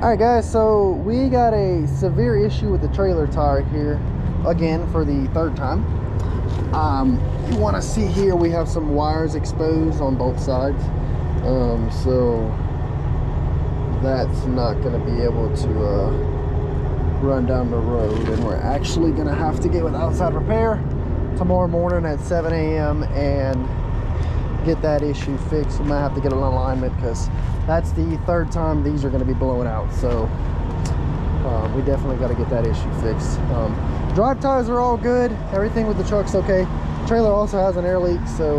Alright guys, so we got a severe issue with the trailer tire here again for the third time. You want to see here we have some wires exposed on both sides, so that's not going to be able to run down the road, and we're actually going to have to get with outside repair tomorrow morning at 7 a.m. and get that issue fixed. We might have to get an alignment because that's the third time these are going to be blowing out, so we definitely got to get that issue fixed. Drive tires are all good, everything with the truck's okay. The trailer also has an air leak, so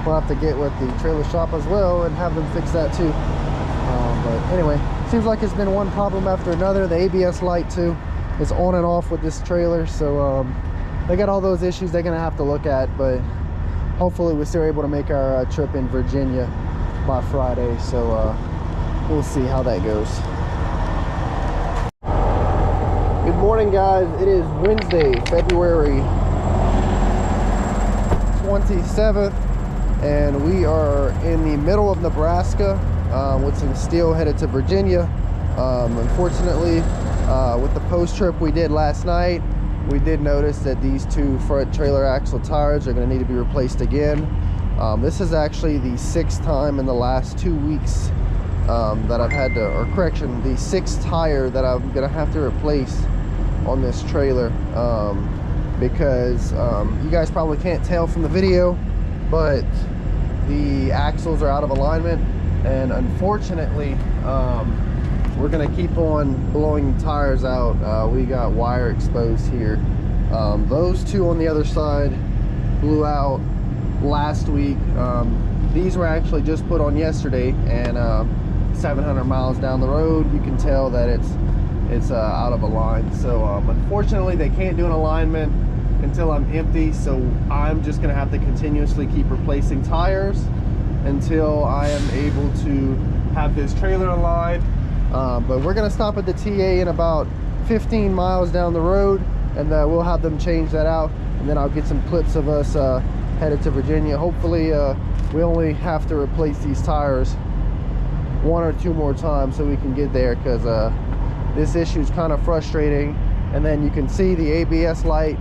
we'll have to get with the trailer shop as well and have them fix that too. But anyway, seems like it's been one problem after another. The ABS light too is on and off with this trailer, so they got all those issues they're going to have to look at, but hopefully we're still able to make our trip in Virginia by Friday, so we'll see how that goes. Good morning guys, it is Wednesday, February 27th, and we are in the middle of Nebraska with some steel headed to Virginia. Unfortunately, with the post trip we did last night, we did notice that these two front trailer axle tires are going to need to be replaced again. This is actually the 6th time in the last 2 weeks that I've had to, or correction, the 6th tire that I'm going to have to replace on this trailer, because you guys probably can't tell from the video, but the axles are out of alignment, and unfortunately we're gonna keep on blowing tires out. We got wire exposed here. Those two on the other side blew out last week. These were actually just put on yesterday, and 700 miles down the road you can tell that it's out of a line. So unfortunately they can't do an alignment until I'm empty, so I'm just gonna have to continuously keep replacing tires until I am able to have this trailer aligned. But we're gonna stop at the TA in about 15 miles down the road, and we'll have them change that out, and then I'll get some clips of us headed to Virginia. Hopefully we only have to replace these tires 1 or 2 more times so we can get there, because this issue is kind of frustrating. And then you can see the ABS light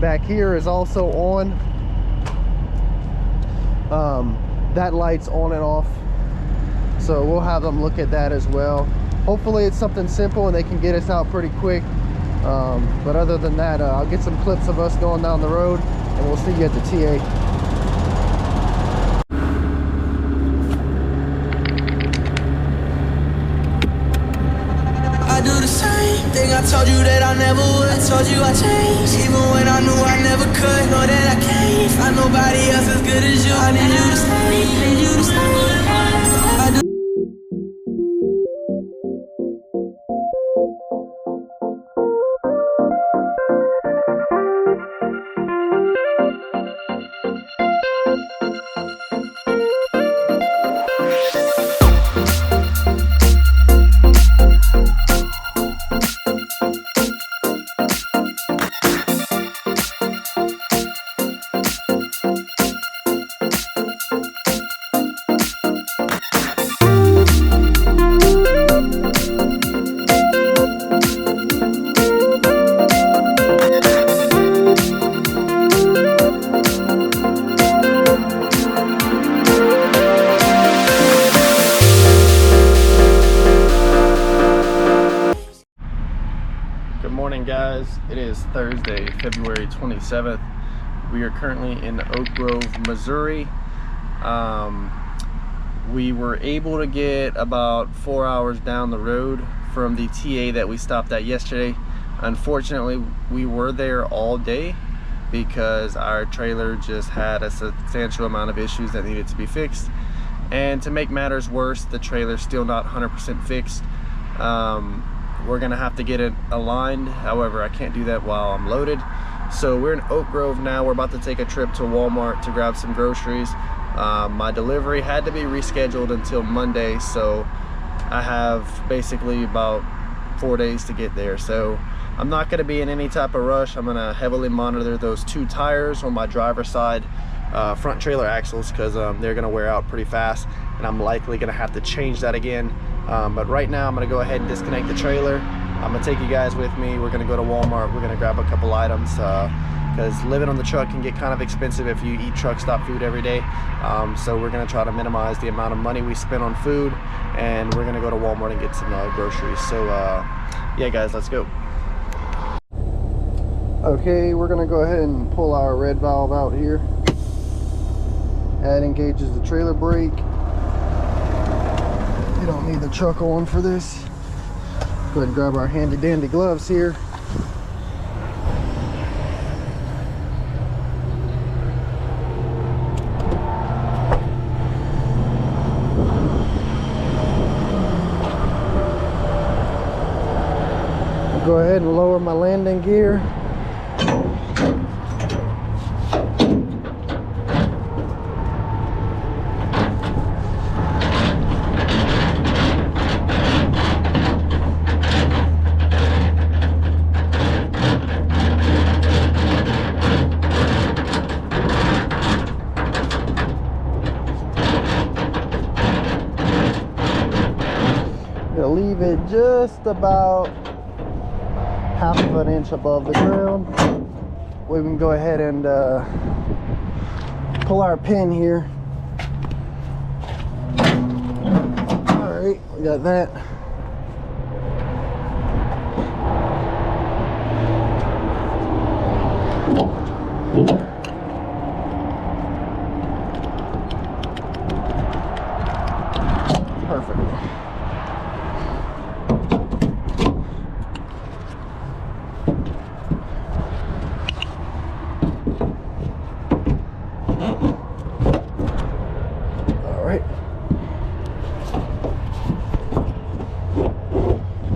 back here is also on. That light's on and off, so we'll have them look at that as well. Hopefully it's something simple and they can get us out pretty quick, but other than that, I'll get some clips of us going down the road, and we'll see you at the TA. I told you that I never would. I told you I changed, even when I knew I never could. Know that I can't find nobody else as good as you. I need you to stay, need you to stay. Guys, it is Thursday, February 27th. We are currently in Oak Grove, Missouri. We were able to get about 4 hours down the road from the TA that we stopped at yesterday. Unfortunately, we were there all day because our trailer just had a substantial amount of issues that needed to be fixed. And to make matters worse, the trailer's still not 100% fixed. We're gonna have to get it aligned. However, I can't do that while I'm loaded. So we're in Oak Grove now. We're about to take a trip to Walmart to grab some groceries. My delivery had to be rescheduled until Monday, so I have basically about 4 days to get there. So I'm not gonna be in any type of rush. I'm gonna heavily monitor those 2 tires on my driver's side front trailer axles, because they're gonna wear out pretty fast, and I'm likely gonna have to change that again But right now I'm gonna go ahead and disconnect the trailer. I'm gonna take you guys with me. We're gonna go to Walmart. We're gonna grab a couple items because living on the truck can get kind of expensive if you eat truck stop food every day. So we're gonna try to minimize the amount of money we spend on food, and we're gonna go to Walmart and get some groceries. So yeah guys, let's go. Okay, we're gonna go ahead and pull our red valve out here. That engages the trailer brake. You don't need the truck on for this. Go ahead and grab our handy dandy gloves here. I'll go ahead and lower my landing gear. Leave it just about half of an inch above the ground. We can go ahead and pull our pin here. All right, we got that. Perfect.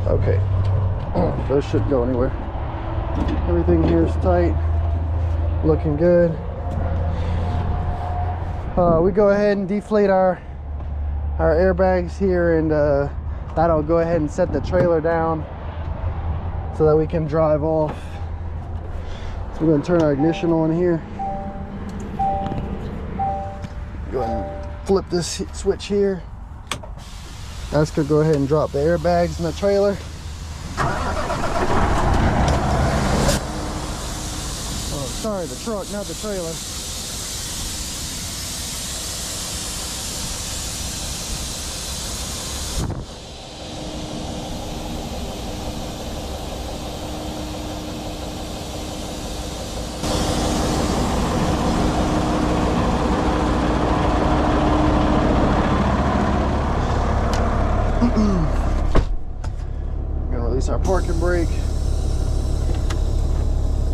Okay, those shouldn't go anywhere. Everything here is tight, looking good. We go ahead and deflate our airbags here, and that'll go ahead and set the trailer down so that we can drive off. So we're going to turn our ignition on here. Go ahead and flip this switch here. That's gonna go ahead and drop the airbags in the trailer. Oh, sorry, the truck, not the trailer. Gonna release our parking brake.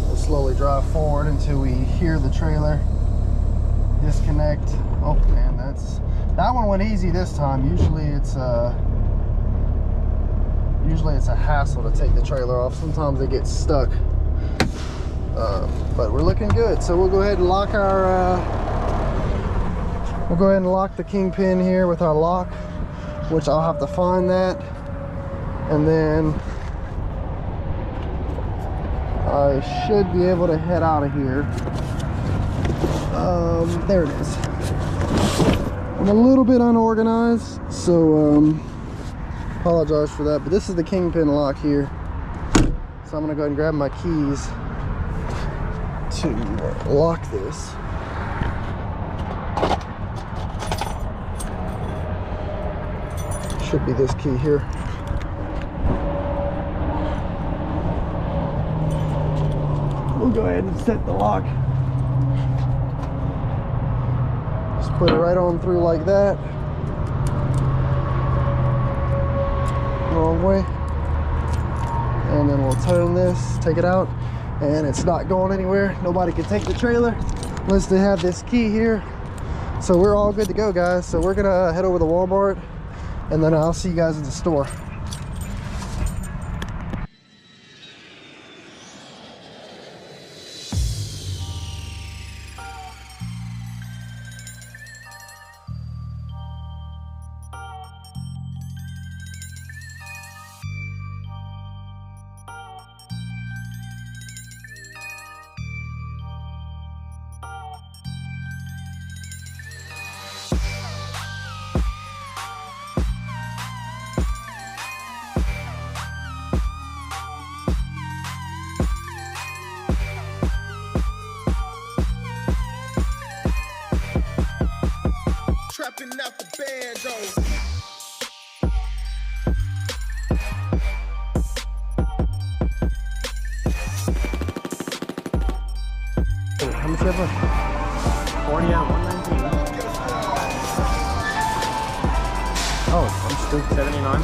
We'll slowly drive forward until we hear the trailer disconnect. Oh man, that one went easy this time. Usually it's a hassle to take the trailer off. Sometimes it gets stuck. But we're looking good. So we'll go ahead and lock our the kingpin here with our lock, which I'll have to find that, and then I should be able to head out of here. There it is. I'm a little bit unorganized, so apologize for that, but this is the kingpin lock here. So I'm gonna go ahead and grab my keys to lock this. Should be this key here. We'll go ahead and set the lock. Just put it right on through like that. Wrong way. And then we'll turn this, take it out, and it's not going anywhere. Nobody can take the trailer unless they have this key here. So we're all good to go, guys. So we're gonna head over to Walmart, and then I'll see you guys in the store. trapping out the bando. How much you have left? 40 out, 119. Oh, I'm still 79.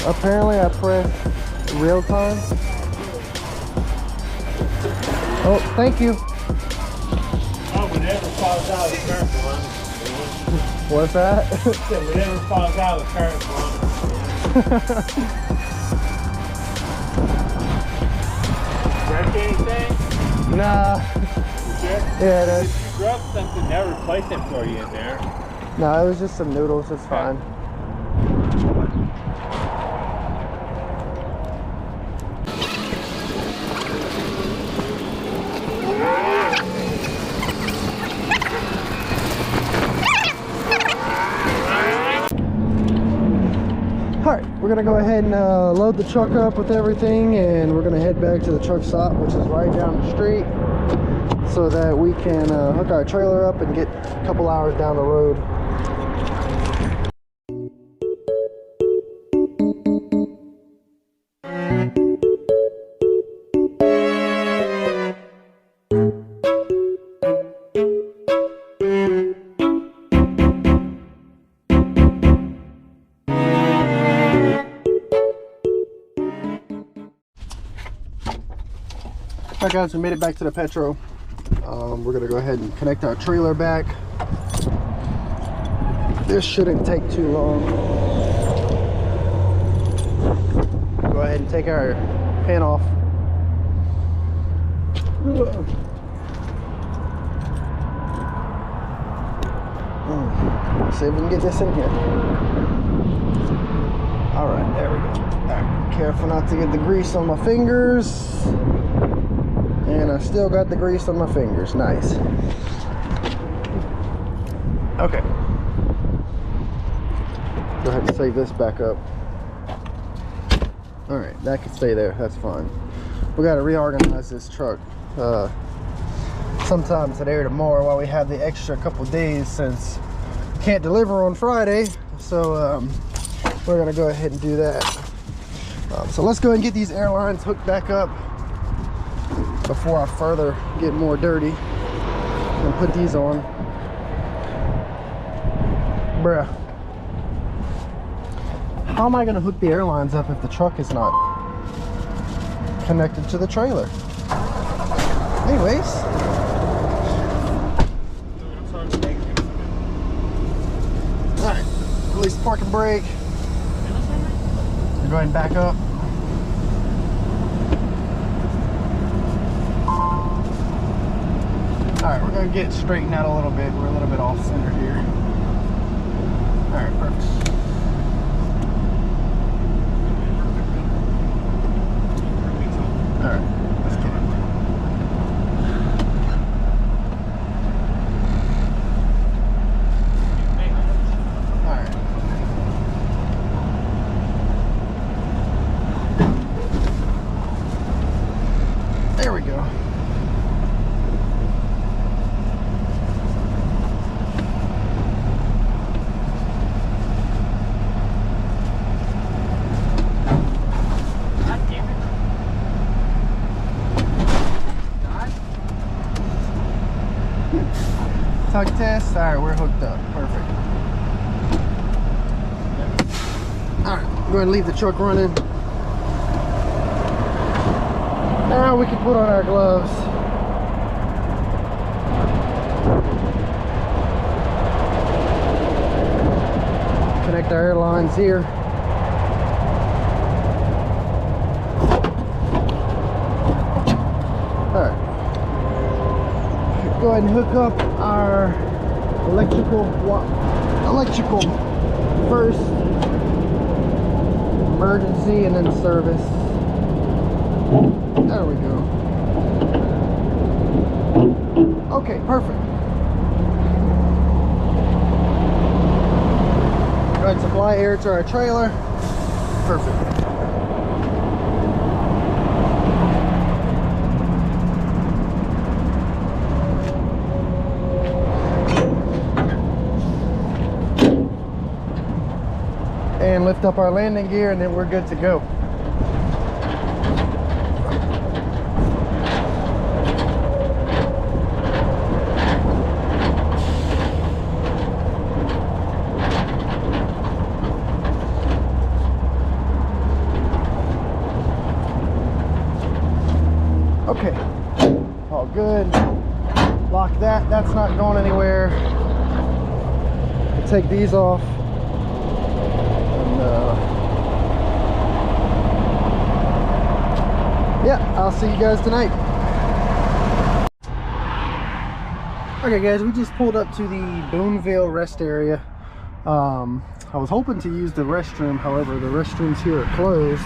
Apparently I pressed real time. Oh, thank you. Oh, whatever falls out of the current one. What's that? Yeah, whatever falls out of the current one. Break anything? Nah. Sure. Yeah, it is. If you broke something, they'll replace it for you in there. No, it was just some noodles. It's fine. Alright, we're gonna go ahead and load the truck up with everything, and we're gonna head back to the truck stop, which is right down the street, so that we can hook our trailer up and get a couple hours down the road. Alright guys, we made it back to the Petro. We're gonna go ahead and connect our trailer back. This shouldn't take too long. Go ahead and take our pin off. See if we can get this in here. Alright, there we go. Alright, careful not to get the grease on my fingers. And I still got the grease on my fingers. Nice. Okay. Go ahead and save this back up. Alright, that can stay there. That's fine. We got to reorganize this truck sometime today or tomorrow while we have the extra couple days, since we can't deliver on Friday. So we're going to go ahead and do that. So let's go ahead and get these airlines hooked back up before I further get more dirty and put these on. Bruh. How am I gonna hook the airlines up if the truck is not connected to the trailer? Anyways. Alright, release the parking brake. Go ahead and back up. Alright, we're going to get it straightened out a little bit. We're a little bit off center here. Alright, perfect. Alright, let's get it. Alright. There we go. tug test. All right, we're hooked up. Perfect. All right, go ahead and leave the truck running. Now we can put on our gloves. Connect our airlines here. Alright. Go ahead and hook up our electrical first, emergency, and then service. There we go. Okay, perfect. Go ahead and supply air to our trailer. Perfect. And lift up our landing gear, and then we're good to go. Okay, all good. Lock that, that's not going anywhere. We'll take these off. And yeah, I'll see you guys tonight. Okay guys, we just pulled up to the Boonville rest area. I was hoping to use the restroom, however the restrooms here are closed.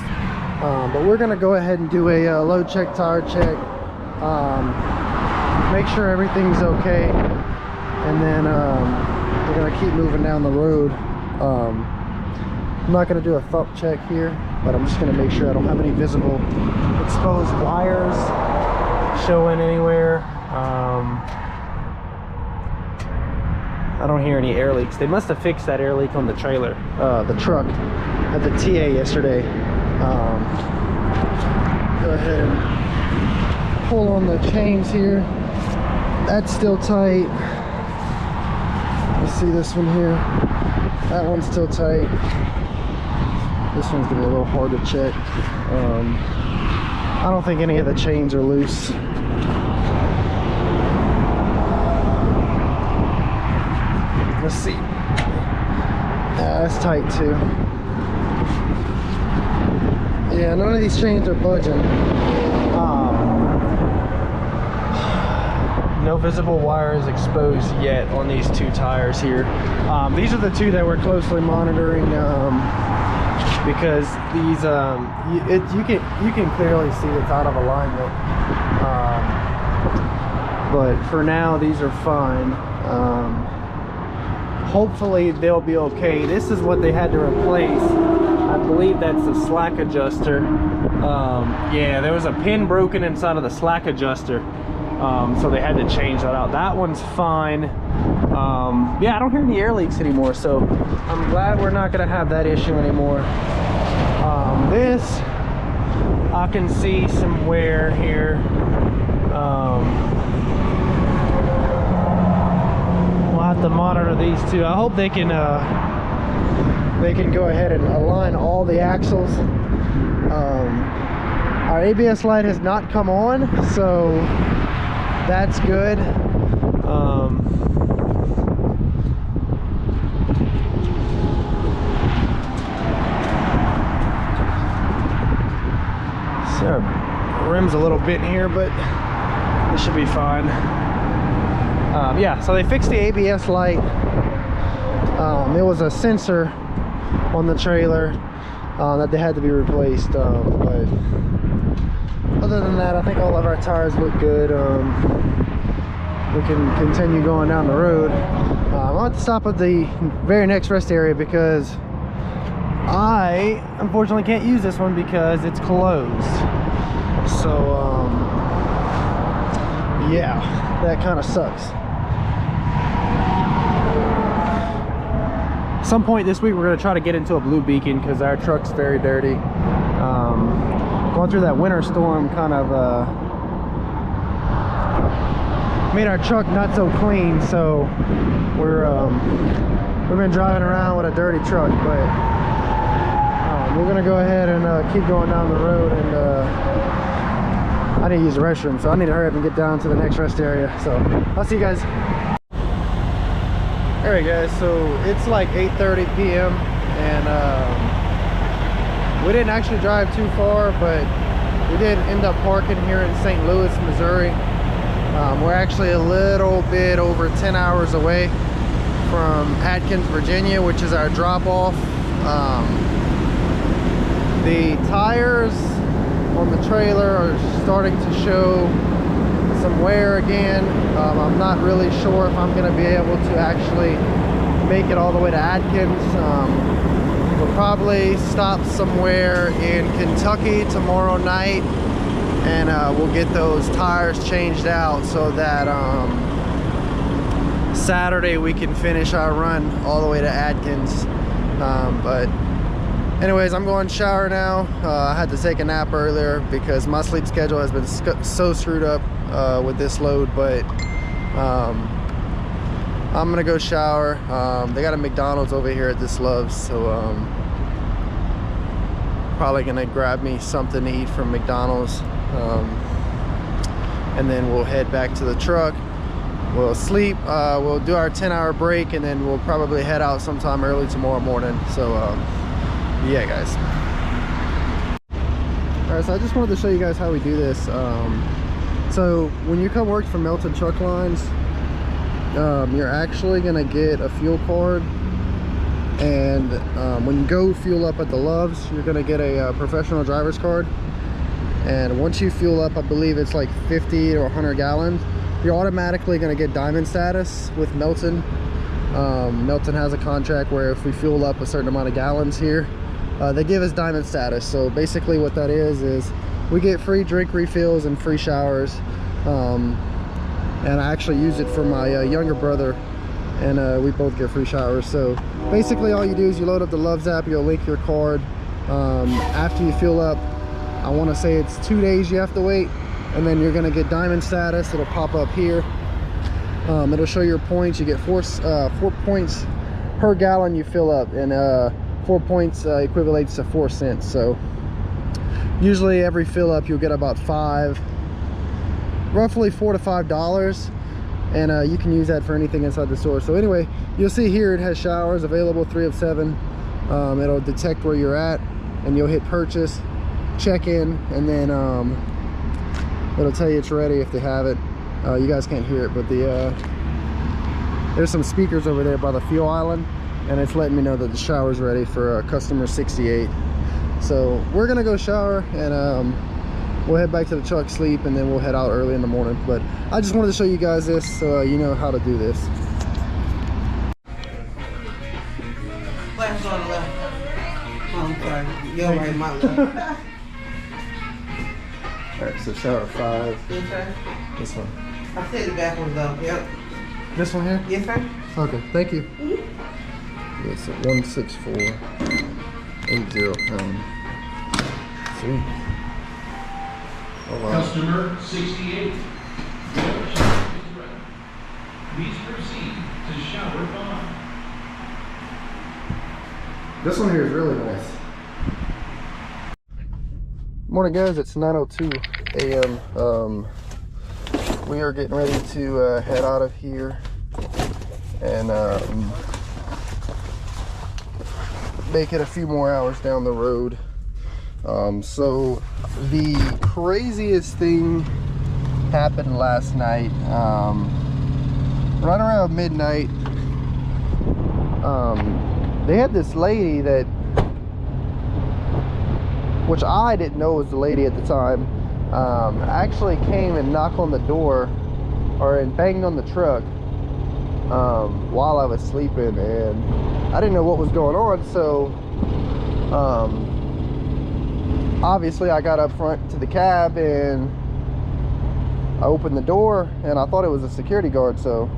But we're gonna go ahead and do a load check, tire check, make sure everything's okay, and then we're gonna keep moving down the road. I'm not gonna do a thump check here, but I'm just gonna make sure I don't have any visible exposed wires showing anywhere. I don't hear any air leaks. They must have fixed that air leak on the trailer, the truck at the TA yesterday. Go ahead and pull on the chains here. That's still tight. Let's see this one here. That one's still tight. This one's gonna be a little hard to check. I don't think any of the chains are loose. Let's see. That's tight too. Yeah, none of these chains are budging. No visible wires exposed yet on these two tires here. These are the two that we're closely monitoring because these you can clearly see it's out of alignment. But for now, these are fine. Hopefully they'll be okay. This is what they had to replace. I believe that's the slack adjuster. Yeah, there was a pin broken inside of the slack adjuster. So they had to change that out. That one's fine. Yeah, I don't hear any air leaks anymore, so I'm glad we're not gonna have that issue anymore. This, I can see some wear here. We'll have to monitor these two. I hope they can go ahead and align all the axles. Our ABS light has not come on, so that's good. So rim's a little bent here, but this should be fine. Yeah, so they fixed the ABS light. It was a sensor on the trailer that they had to be replaced, but other than that, I think all of our tires look good. We can continue going down the road. I'll have to stop at the very next rest area because I unfortunately can't use this one because it's closed. So yeah, that kind of sucks. At some point this week we're going to try to get into a blue beacon because our truck's very dirty. Going through that winter storm kind of made our truck not so clean, so we've been driving around with a dirty truck, but we're gonna go ahead and keep going down the road, and I need to use the restroom, so I need to hurry up and get down to the next rest area. So I'll see you guys. All right guys, so it's like 8:30 p.m. and we didn't actually drive too far, but we did end up parking here in St. Louis, Missouri. We're actually a little bit over 10 hours away from Atkins, Virginia, which is our drop-off. The tires on the trailer are starting to show some wear again. I'm not really sure if I'm going to be able to actually make it all the way to Atkins. We'll probably stop somewhere in Kentucky tomorrow night, and we'll get those tires changed out so that Saturday we can finish our run all the way to Atkins. But anyways, I'm going to shower now. I had to take a nap earlier because my sleep schedule has been so screwed up with this load, but I'm gonna go shower. They got a McDonald's over here at this Love's, so probably gonna grab me something to eat from McDonald's, and then we'll head back to the truck. We'll sleep, we'll do our 10-hour break, and then we'll probably head out sometime early tomorrow morning. So yeah guys. All right, so I just wanted to show you guys how we do this. So when you come work for Melton Truck Lines, you're actually gonna get a fuel card, and when you go fuel up at the Love's, you're gonna get a professional driver's card. And once you fuel up, I believe it's like 50 or 100 gallons, you're automatically gonna get diamond status with Melton. Melton has a contract where if we fuel up a certain amount of gallons here, they give us diamond status. So basically what that is we get free drink refills and free showers. And I actually use it for my younger brother, and we both get free showers. So basically all you do is you load up the Love's app, you'll link your card. After you fuel up, I want to say it's 2 days you have to wait, and then you're going to get diamond status. It'll pop up here. It'll show your points. You get 4 points per gallon you fill up, and 4 points equivalates to 4 cents. So usually every fill up you'll get about roughly $4 to $5, and you can use that for anything inside the store. So anyway, you'll see here it has showers available, 3 of 7. It'll detect where you're at, and you'll hit purchase, check in, and then it'll tell you it's ready if they have it. You guys can't hear it, but there's some speakers over there by the fuel island, and it's letting me know that the shower's ready for customer 68. So we're gonna go shower, and we'll head back to the truck, sleep, and then we'll head out early in the morning. But I just wanted to show you guys this so you know how to do this. Left on the left. Oh, I'm sorry. You're right, my left. All right, so shower 5. Yes, sir. This one. I said the back one's up. Yep. This one here? Yes, sir. Okay, thank you. Yeah, so 16480 pound. Sweet. Oh, wow. Customer 68. Please proceed to shower 5. This one here is really nice. Morning guys, it's 9:02 a.m. We are getting ready to head out of here and make it a few more hours down the road. So the craziest thing happened last night. Right around midnight, they had this lady that, which I didn't know was the lady at the time, actually came and knocked on the door and banged on the truck while I was sleeping, and I didn't know what was going on. So obviously I got up front to the cab and I opened the door, and I thought it was a security guard, so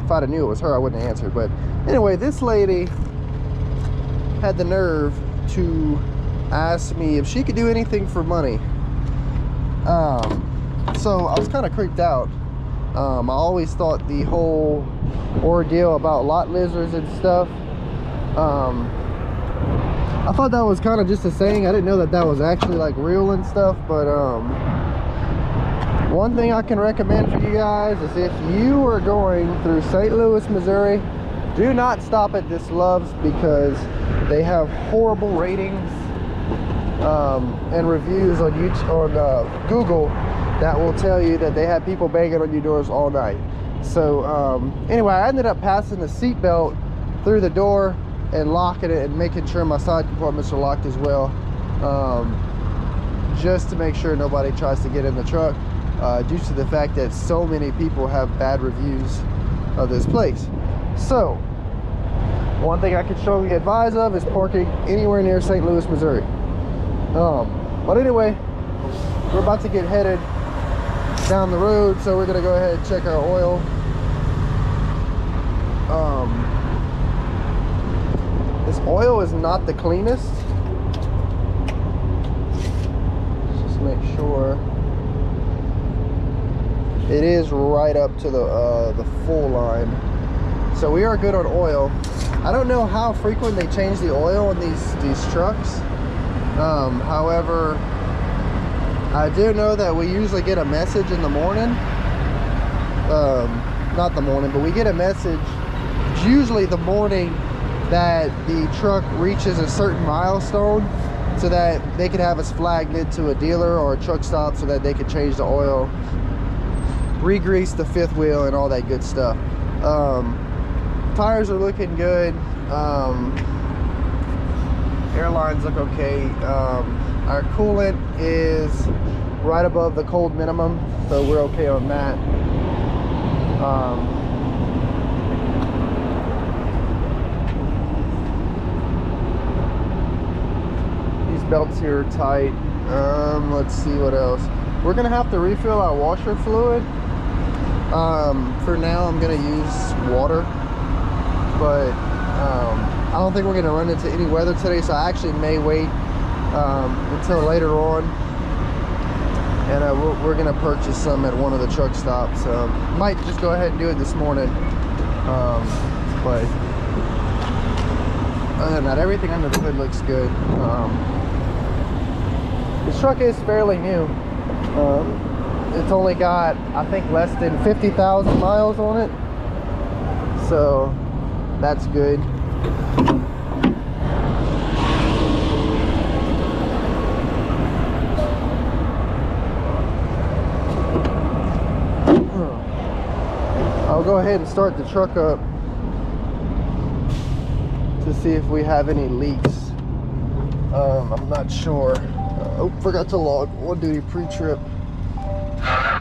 if I'd have knew it was her, I wouldn't have answered. But anyway, this lady had the nerve to ask me if she could do anything for money. So I was kind of creeped out, I always thought the whole ordeal about lot lizards and stuff, I thought that was kind of just a saying. I didn't know that that was actually like real and stuff. But one thing I can recommend for you guys is if you are going through St. Louis, Missouri, do not stop at this Love's, because they have horrible ratings and reviews on YouTube, on Google, that will tell you that they have people banging on your doors all night. So anyway, I ended up passing the seatbelt through the door and locking it and making sure my side compartments are locked as well, just to make sure nobody tries to get in the truck, due to the fact that so many people have bad reviews of this place. So one thing I can strongly advise of is parking anywhere near St. Louis, Missouri. But anyway, we're about to get headed down the road, so we're gonna go ahead and check our oil. This oil is not the cleanest. Just make sure it is right up to the full line. So we are good on oil. I don't know how frequent they change the oil in these trucks. However, I do know that we usually get a message in the morning. Not the morning, but we get a message usually the morning that the truck reaches a certain milestone, so that they could have us flagged into a dealer or a truck stop so that they could change the oil, re-grease the fifth wheel, and all that good stuff. Tires are looking good. Airlines look okay. Our coolant is right above the cold minimum, so we're okay on that. These belts here are tight. Let's see what else. We're gonna have to refill our washer fluid. For now I'm gonna use water, but I don't think we're gonna run into any weather today, so I actually may wait until later on, and we're gonna purchase some at one of the truck stops. Might just go ahead and do it this morning, but other than that, everything under the hood looks good. This truck is fairly new. It's only got, I think, less than 50,000 miles on it, so that's good. I'll go ahead and start the truck up to see if we have any leaks. I'm not sure. Oh, forgot to log on duty pre-trip.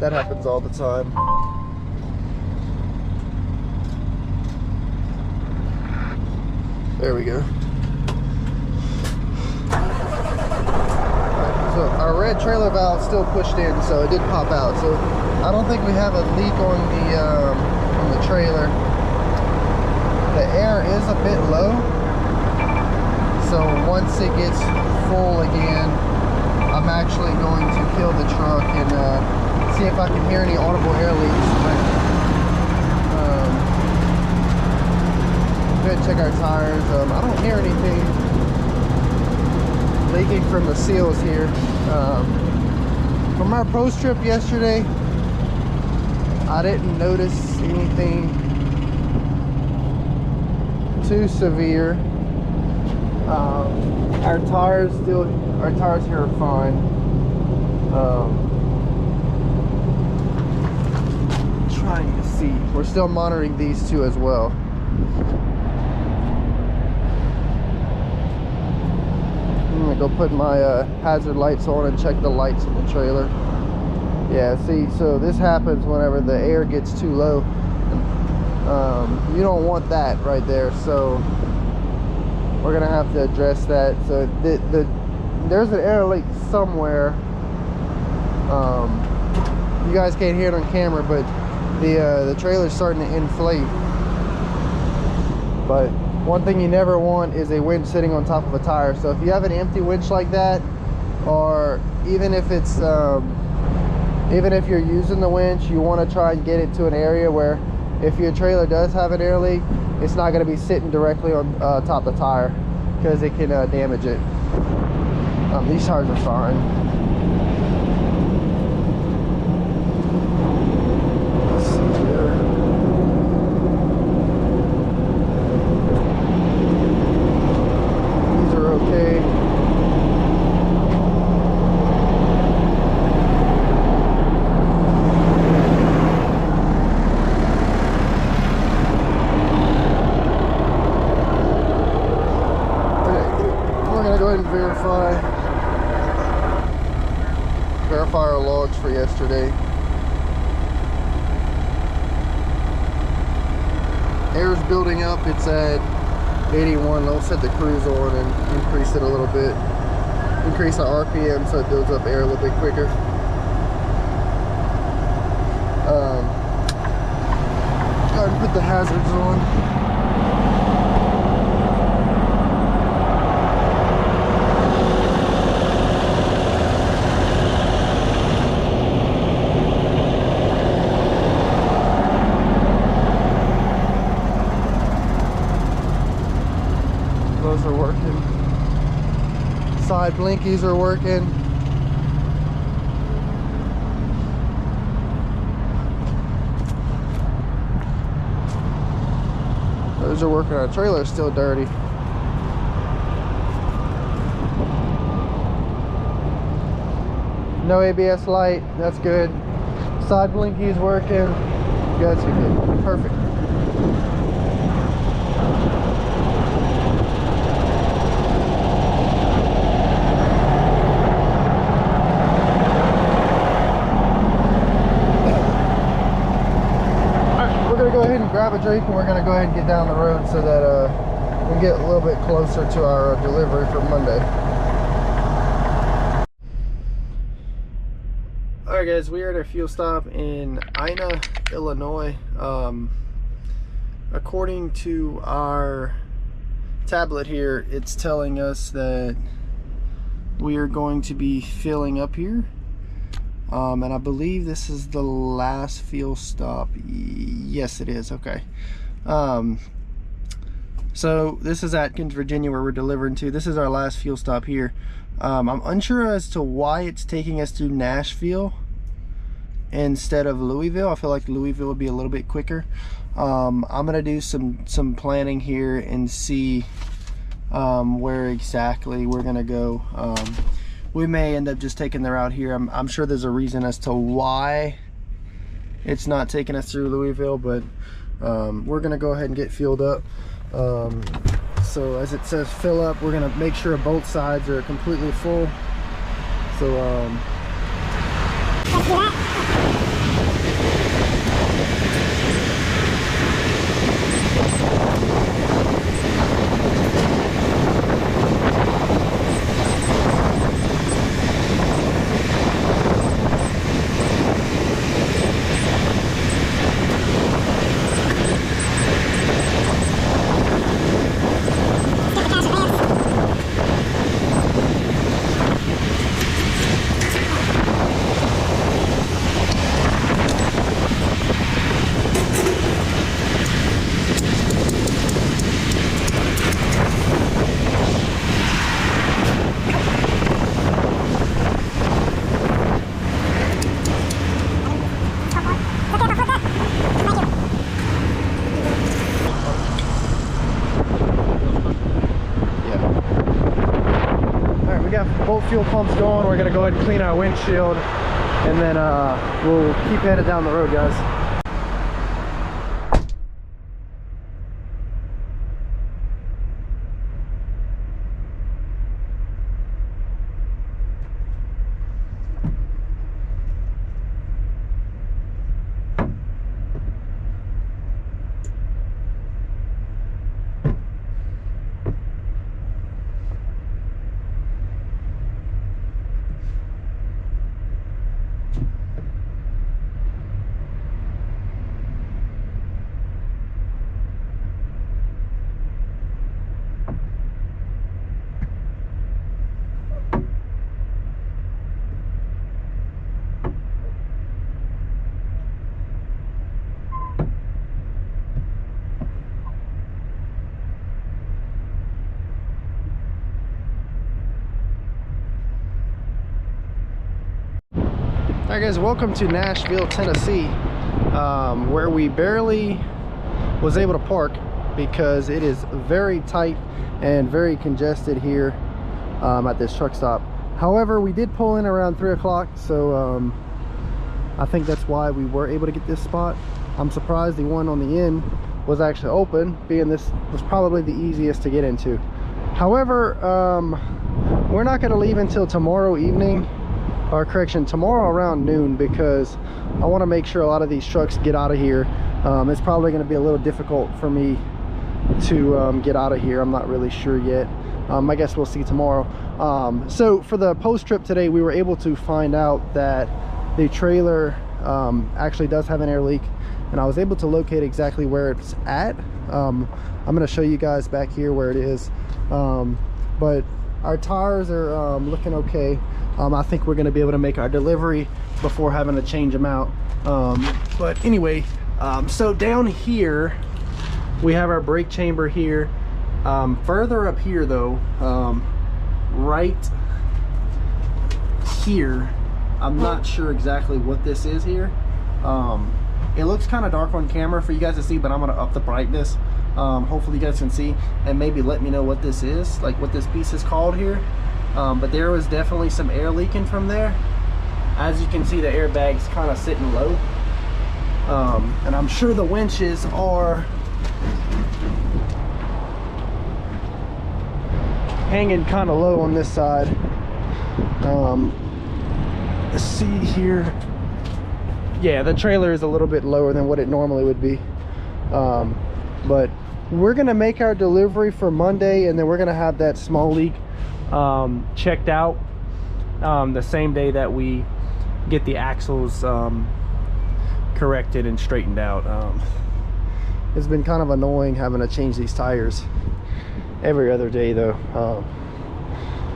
That happens all the time. There we go. So our red trailer valve still pushed in, so it did pop out. So I don't think we have a leak on the trailer. The air is a bit low, so once it gets full again, I'm actually going to kill the truck and see if I can hear any audible air leaks. Go ahead and check our tires. I don't hear anything leaking from the seals here. From our post trip yesterday, I didn't notice anything too severe. Our tires here are fine. Trying to see. We're still monitoring these two as well. I'm gonna go put my hazard lights on and check the lights in the trailer. Yeah, see, so this happens whenever the air gets too low. You don't want that right there, so we're gonna have to address that. So there's an air leak somewhere. You guys can't hear it on camera, but the trailer's starting to inflate. But one thing you never want is a winch sitting on top of a tire. So if you have an empty winch like that, or even if it's even if you're using the winch, you want to try and get it to an area where if your trailer does have an air leak, it's not going to be sitting directly on top of the tire, because it can damage it. These tires are fine. Let's see here. These are okay. Verify our logs for yesterday. Air's building up. It's at 81. Let's set the cruise on and increase it a little bit. Increase the RPM so it builds up air a little bit quicker. Go ahead and put the hazards on. Those are working. Side blinkies are working. Those are working. Our trailer's still dirty. No ABS light. That's good. Side blinkies working. Yeah, that's good. Perfect. Go ahead and grab a drink, and we're going to go ahead and get down the road so that we get a little bit closer to our delivery for Monday. Alright guys, we are at a fuel stop in Ina, Illinois. According to our tablet here, it's telling us that we are going to be filling up here. And I believe this is the last fuel stop. Yes, it is. Okay. So this is Atkins, Virginia, where we're delivering to. This is our last fuel stop here. I'm unsure as to why it's taking us to Nashville instead of Louisville. I feel like Louisville would be a little bit quicker. I'm gonna do some planning here and see where exactly we're gonna go. We may end up just taking the route here. I'm sure there's a reason as to why it's not taking us through Louisville, but we're gonna go ahead and get fueled up. So as it says fill up, we're gonna make sure both sides are completely full. So let's do that. Both fuel pumps going. We're gonna go ahead and clean our windshield, and then we'll keep headed down the road, guys. Alright guys, welcome to Nashville, Tennessee, where we barely was able to park because it is very tight and very congested here at this truck stop. However, we did pull in around 3 o'clock, so I think that's why we were able to get this spot. I'm surprised the one on the end was actually open, being this was probably the easiest to get into. However, we're not going to leave until tomorrow evening, or correction, tomorrow around noon, because I want to make sure a lot of these trucks get out of here. It's probably going to be a little difficult for me to get out of here. I'm not really sure yet. I guess we'll see tomorrow. So for the post trip today, we were able to find out that the trailer actually does have an air leak, and I was able to locate exactly where it's at. I'm going to show you guys back here where it is, but our tires are looking okay. I think we're going to be able to make our delivery before having to change them out. But anyway, so down here we have our brake chamber here. Further up here though, right here, I'm not sure exactly what this is here. It looks kind of dark on camera for you guys to see, but I'm gonna up the brightness. Hopefully you guys can see and maybe let me know what this is, like what this piece is called here. But there was definitely some air leaking from there. As you can see, the airbag's kind of sitting low, and I'm sure the winches are hanging kind of low on this side. Let's see here. Yeah, the trailer is a little bit lower than what it normally would be, but we're gonna make our delivery for Monday, and then we're gonna have that small leak checked out the same day that we get the axles corrected and straightened out. It's been kind of annoying having to change these tires every other day though,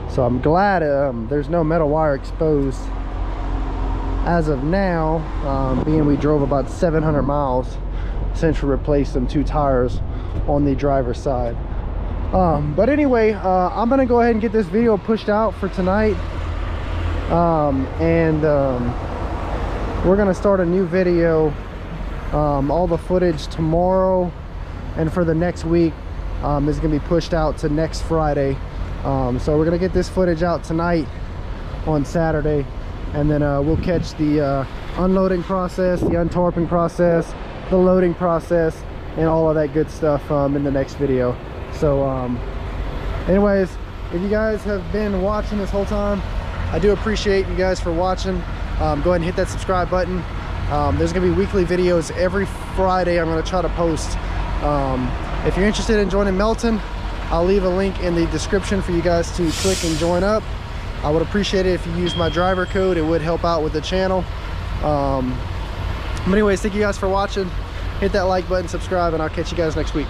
so I'm glad there's no metal wire exposed as of now, being we drove about 700 miles since we replaced them 2 tires on the driver's side. But anyway, I'm gonna go ahead and get this video pushed out for tonight, and we're gonna start a new video, all the footage tomorrow, and for the next week is gonna be pushed out to next Friday. So we're gonna get this footage out tonight on Saturday, and then we'll catch the unloading process, the untarping process, the loading process, and all of that good stuff in the next video. So anyways, if you guys have been watching this whole time, I do appreciate you guys for watching. Go ahead and hit that subscribe button. There's gonna be weekly videos every Friday. I'm gonna try to post. If you're interested in joining Melton, I'll leave a link in the description for you guys to click and join up. I would appreciate it if you use my driver code. It would help out with the channel. But anyways, thank you guys for watching. Hit that like button, subscribe, and I'll catch you guys next week.